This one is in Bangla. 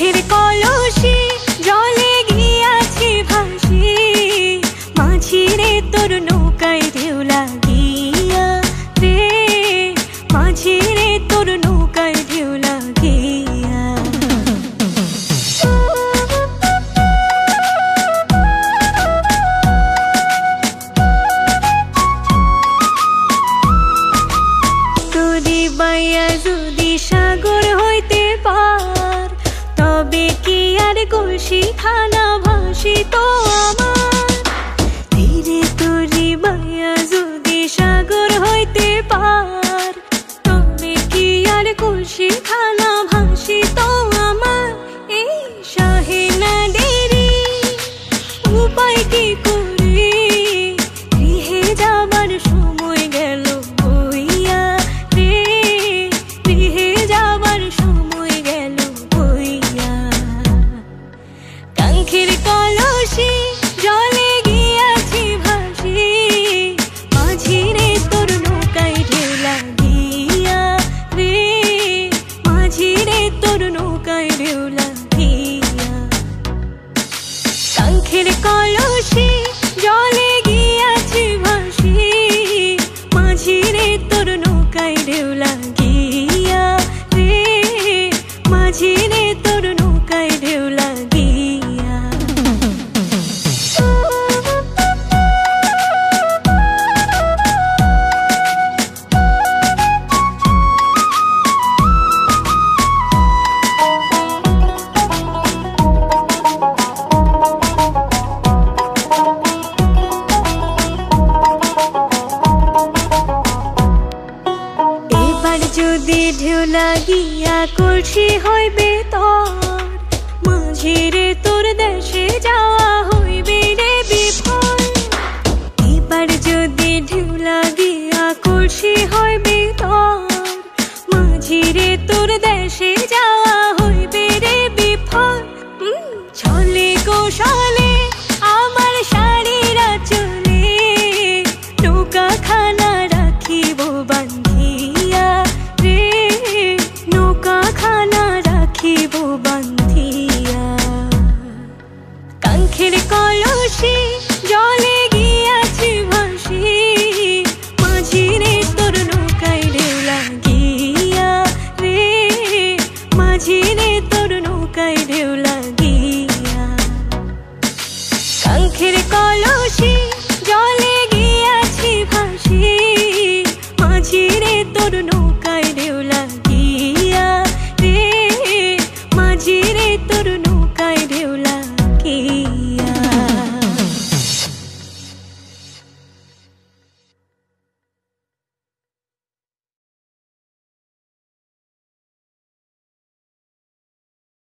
কাঙ্ক্ষের কলসি জলে গিয়াছি ভাসি, মাঝি রে তোর নৌকায় ঢেউ লাগিয়া রে, মাঝি রে তোর নৌকায় ঢেউ লাগিয়া। তোরে বাইয়া যদি সাগর হইতে পার, তবে কি আর কলসি খানা ভাসিত আমার। ধীরে তোরে বাইয়া যদি সাগর হইতে পার, তবে কি আর কলসি খানা ভাসিত আমার। এই সহে না দেরি, উপায় কি করি, গৃহে যাবার সময় গেল বইয়া রে, গৃহে যাবার সময় গেল বইয়া। কাঙ্ক্ষের কলসি জলে গিয়াছি ভাসি, মাঝি রে তোর নৌকায় ঢেউ লাগিয়া রে, মাঝি রে তোর নৌকায় ঢেউ লাগিয়া। কাঙ্ক্ষের কলসি জলে গিয়াছি ভাসি, মাঝি রে তোর নৌকায় ঢেউ লাগিয়া রে, মাঝি রে তোর নৌকায় ঢেউ লাগিয়া। এবার যদি ঢেউ লাগিয়া কলসি হইবে তোর, মাঝি রে তোর দেশে যাওয়া হইবে রে বিফল। এবার যদি ঢেউ লাগিয়া কলসি হইবে তোর, মাঝি রে তোর দেশে যাওয়া হইবে রে বিফল। ছলে কৌশলে আমার শাড়িরা চলে, নৌকা খানা রাখিব বান্ধিয়া রে, নৌকা খানা রাখিব বান্ধিয়া। কাঙ্ক্ষের কলসি জলে গিয়াছি ভাসি, মাঝি রে তোর নৌকায় ঢেউ লাগিয়া রে, মাঝি রে তোর নৌকায় ঢেউ লাগিয়া।